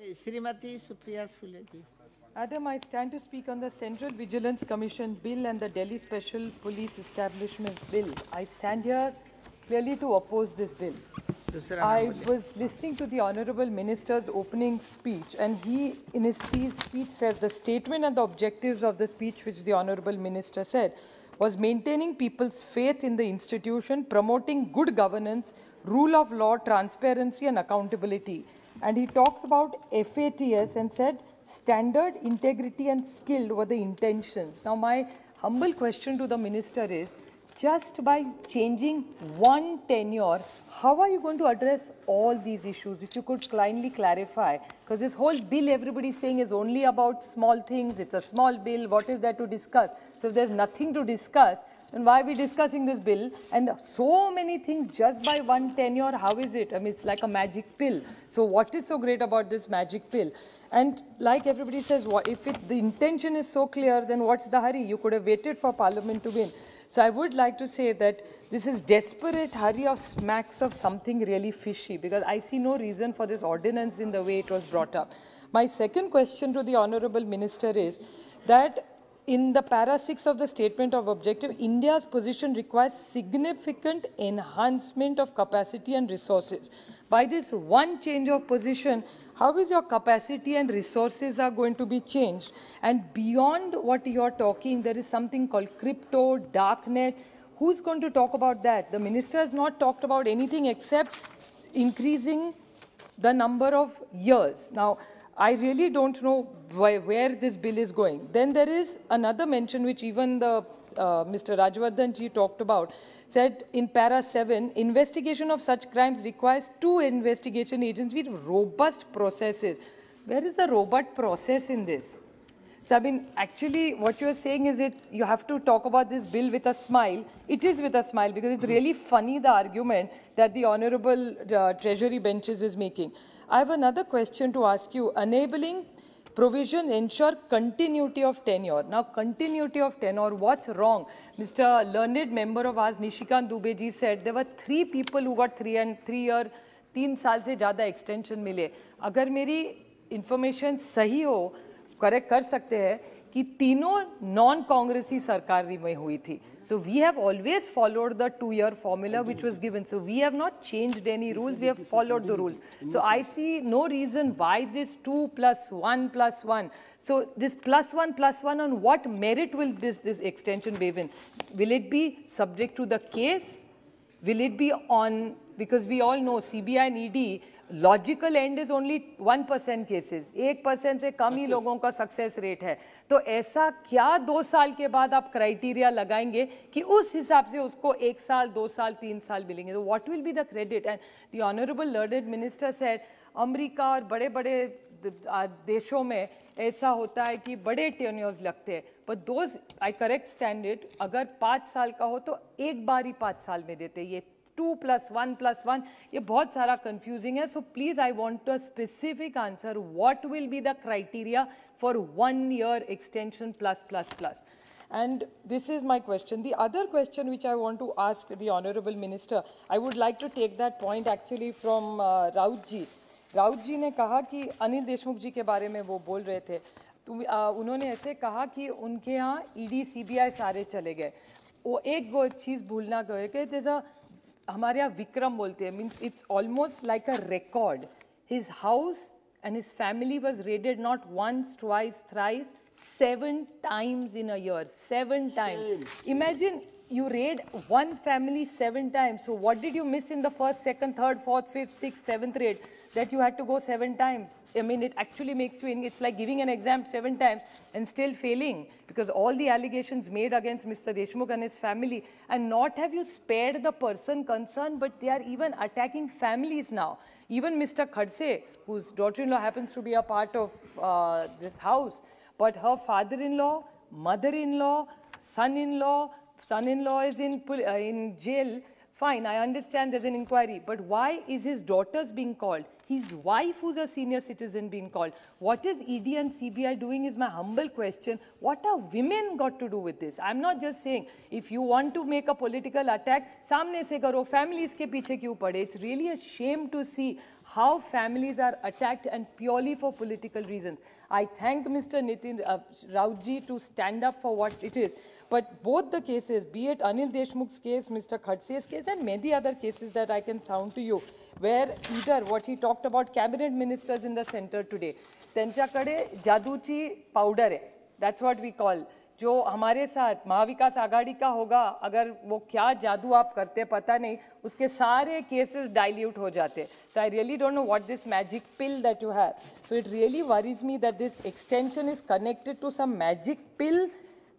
Srimati Supriya Sule ji. Adam, I stand to speak on the Central Vigilance Commission Bill and the Delhi Special Police Establishment Bill. I stand here clearly to oppose this bill. I was listening to the Honorable Minister's opening speech, and he, in his speech, said the statement and the objectives of the speech, which the Honorable Minister said, was maintaining people's faith in the institution, promoting good governance, rule of law, transparency, and accountability. And he talked about FATS and said standard, integrity, and skill were the intentions. Now, my humble question to the minister is, just by changing one tenure, how are you going to address all these issues? If you could kindly clarify, because this whole bill everybody is saying is only about small things, it's a small bill, what is there to discuss? So if there's nothing to discuss, then why are we discussing this bill? And so many things just by one tenure, how is it? I mean, it's like a magic pill. So what is so great about this magic pill? And like everybody says, if the intention is so clear, then what's the hurry? You could have waited for Parliament to win. So I would like to say that this is desperate hurry of smacks of something really fishy, because I see no reason for this ordinance in the way it was brought up. My second question to the Honourable Minister is that in the para 6 of the statement of objective, India's position requires significant enhancement of capacity and resources. By this one change of position, how is your capacity and resources are going to be changed? And beyond what you're talking, there is something called crypto, darknet. Who's going to talk about that? The minister has not talked about anything except increasing the number of years. Now, I really don't know where this bill is going. Then there is another mention which even the Mr. Rajwardhan ji talked about, said in para 7, investigation of such crimes requires 2 investigation agents with robust processes. Where is the robust process in this? So, I mean, actually, what you're saying is you have to talk about this bill with a smile. It is with a smile, because it's really funny, the argument that the Honorable Treasury benches is making. I have another question to ask you. Enabling provision ensure continuity of tenure. Now, continuity of tenure, what's wrong? Mr. Learned member of ours, Nishikant Dubey ji, said there were 3 people who got 3 year, 3 साल से ज़्यादा extension मिले. अगर मेरी information सही हो, correct कर सकते हैं कि तीनों नॉन कांग्रेसी सरकार में हुई थी. So we have always followed the 2-year formula which was given. So we have not changed any rules. We have followed the rules. So I see no reason why this 2 + 1 + 1. So this +1 on what merit will this extension be given? Will it be subject to the case? Will it be on, because we all know CBI and ED, logical and is only 1% cases, 1% से कम ही लोगों का success rate है. तो ऐसा क्या 2 साल के बाद आप क्राइटेरिया लगाएंगे कि उस हिसाब से उसको 1 साल, 2 साल, 3 साल मिलेंगे? तो what will be the credit? And the honourable learned minister said America और बड़े बड़े देशों में ऐसा होता है कि बड़े टेन्योर्स लगते हैं, but those I correct standard अगर 5 साल का हो तो एक बार ही 5 साल में देते. ये 2 + 1 + 1 ये बहुत सारा कंफ्यूजिंग है. So please I want a specific answer. What will be the criteria for 1 year extension +++? And this is my question. The other question which I want to ask the Honorable Minister, I would like to take that point actually from Raut ji. Raut ji ने कहा कि अनिल देशमुख जी के बारे में वो बोल रहे थे, तो उन्होंने ऐसे कहा कि उनके यहाँ ईडी सीबीआई सारे चले गए. वो एक वो चीज़ भूलना गए कि जैसा हमारे यहाँ विक्रम बोलते हैं, means it's almost like a record. His house and his family was raided not once, twice, thrice, 7 times in a year. 7 times. Imagine you raid one family 7 times. So what did you miss in the first, second, third, fourth, fifth, sixth, seventh raid that you had to go 7 times? I mean, it actually makes you, it's like giving an exam 7 times and still failing, because all the allegations made against Mr. Deshmukh and his family, and not have you spared the person concerned, but they are even attacking families now. Even Mr. Khadse, whose daughter-in-law happens to be a part of this house, but her father-in-law, mother-in-law, son-in-law is in jail. Fine, I understand there's an inquiry, but why is his daughters being called? His wife, who's a senior citizen, being called? What is ED and CBI doing is my humble question. What are women got to do with this? I'm not just saying, if you want to make a political attack, सामने से करो, families के पीछे क्यों पड़े? It's really a shame to see how families are attacked and purely for political reasons. I thank Mr. Nitin Rautji to stand up for what it is. But both the cases, be it Anil Deshmukh's case, Mr. Khadse's case, and many other cases that I can sound to you, where either what he talked about cabinet ministers in the center today, त्यांच्याकडे जादूची powder है, that's what we call. जो हमारे साथ महाविकास आघाड़ी का होगा, अगर वो क्या जादू आप करते पता नहीं, उसके सारे cases dilute हो जाते. So I really don't know what this magic pill that you have. So it really worries me that this extension is connected to some magic pill.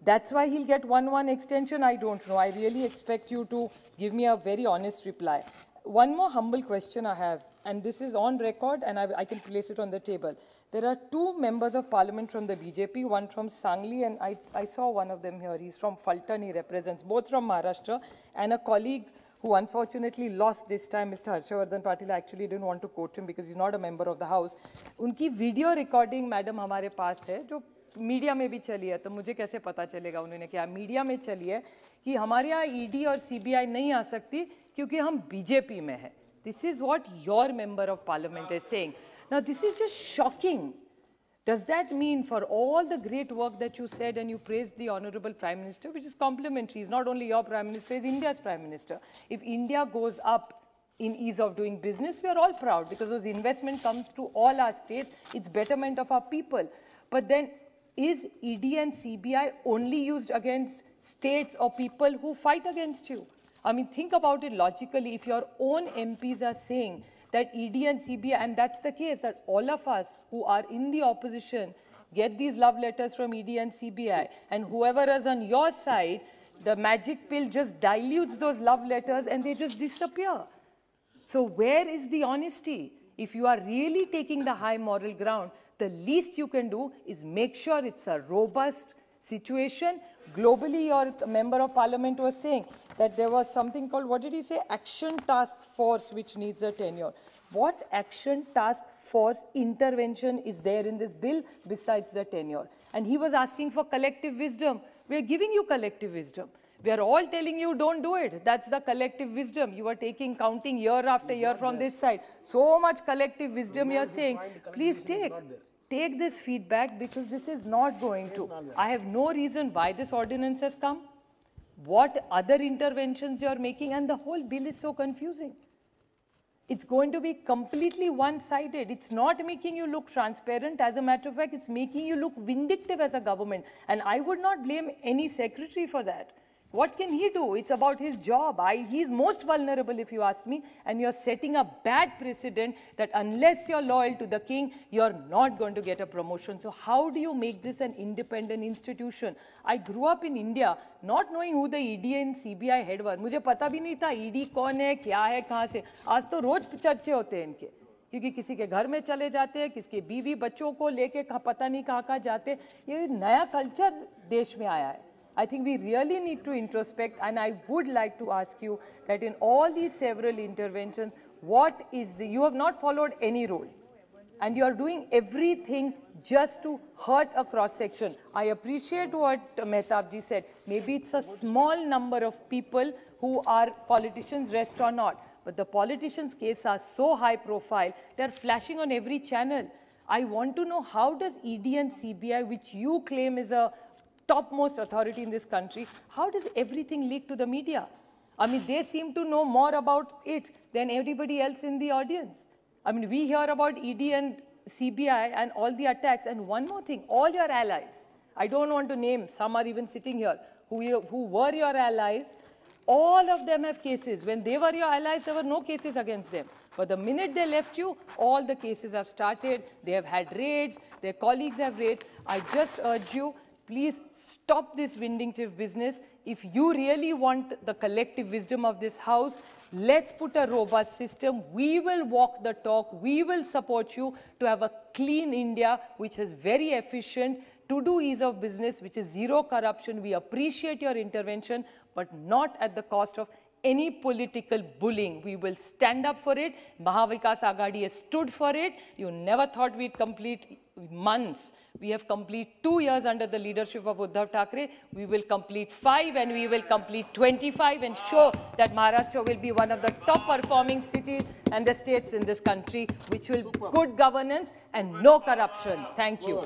That's why he'll get 1-1 extension. I don't know. I really expect you to give me a very honest reply. One more humble question I have, and this is on record, and I can place it on the table. There are two members of parliament from the BJP, one from Sangli, and I saw one of them here. He's from Faltan, he represents, both from Maharashtra, and a colleague who unfortunately lost this time, Mr. Harshavardhan Patil. I actually didn't want to quote him because he's not a member of the house. Unki video recording, madam, हमारे पास है, जो media में भी चली है, तो मुझे कैसे पता चलेगा उन्होंने क्या मीडिया में चली है कि हमारे यहाँ ईडी और सीबीआई नहीं आ सकती क्योंकि हम बीजेपी में हैं. This is what your member of parliament is saying. Now this is just shocking. Does that mean for all the great work that you said and you praised the Honorable Prime Minister, which is complimentary, he's not only your Prime Minister, he's India's Prime Minister. If India goes up in ease of doing business, we are all proud because those investment comes to all our states, it's betterment of our people. But then is ED and CBI only used against states or people who fight against you? I mean, think about it logically. If your own MPs are saying that ED and CBI, and that's the case, that all of us who are in the opposition get these love letters from ED and CBI, and whoever is on your side, the magic pill just dilutes those love letters and they just disappear. So where is the honesty? If you are really taking the high moral ground, the least you can do is make sure it's a robust situation. Globally, your member of parliament was saying that there was something called, what did he say? Action Task Force, which needs a tenure. What action task force intervention is there in this bill besides the tenure? And he was asking for collective wisdom. We are giving you collective wisdom. We are all telling you don't do it. That's the collective wisdom. You are counting year after year from this side. So much collective wisdom you are saying. Please take this feedback because this is not going to. I have no reason why this ordinance has come, what other interventions you are making, and the whole bill is so confusing. It's going to be completely one-sided. It's not making you look transparent. As a matter of fact, it's making you look vindictive as a government. And I would not blame any secretary for that. What can he do? It's about his job. He's most vulnerable, if you ask me, and you're setting a bad precedent that unless you're loyal to the king, you're not going to get a promotion. So how do you make this an independent institution? I grew up in India not knowing who the ED and CBI head were. मुझे पता भी नहीं था ED कौन है, क्या है, कहाँ से. आज तो रोज चर्चे होते हैं इनके, क्योंकि किसी के घर में चले जाते हैं, किसी के बीवी बच्चों को लेके पता नहीं कहाँ जाते. ये नया कल्चर देश में आया है. I think we really need to introspect, and I would like to ask you that in all these several interventions, what is you have not followed any rule, and you are doing everything just to hurt a cross-section. I appreciate what Mehtab ji said. Maybe it's a small number of people who are politicians, rest or not. But the politicians' cases are so high profile, they're flashing on every channel. I want to know, how does ED and CBI, which you claim is a topmost authority in this country, how does everything leak to the media? I mean, they seem to know more about it than everybody else in the audience. I mean, we hear about ED and CBI and all the attacks. And one more thing, all your allies, I don't want to name, some are even sitting here, who were your allies, all of them have cases. When they were your allies, there were no cases against them. But the minute they left you, all the cases have started. They have had raids, their colleagues have raided. I just urge you, please stop this vindictive business. If you really want the collective wisdom of this house, let's put a robust system. We will walk the talk. We will support you to have a clean India, which is very efficient, to do ease of business, which is zero corruption. We appreciate your intervention, but not at the cost of any political bullying. We will stand up for it. Mahavikas Aghadi has stood for it. You never thought we'd complete months We have completed 2 years under the leadership of Uddhav Thackeray. We will complete 5 and we will complete 25 and show that Maharashtra will be one of the top performing cities and the states in this country, which will good governance and no corruption. Thank you.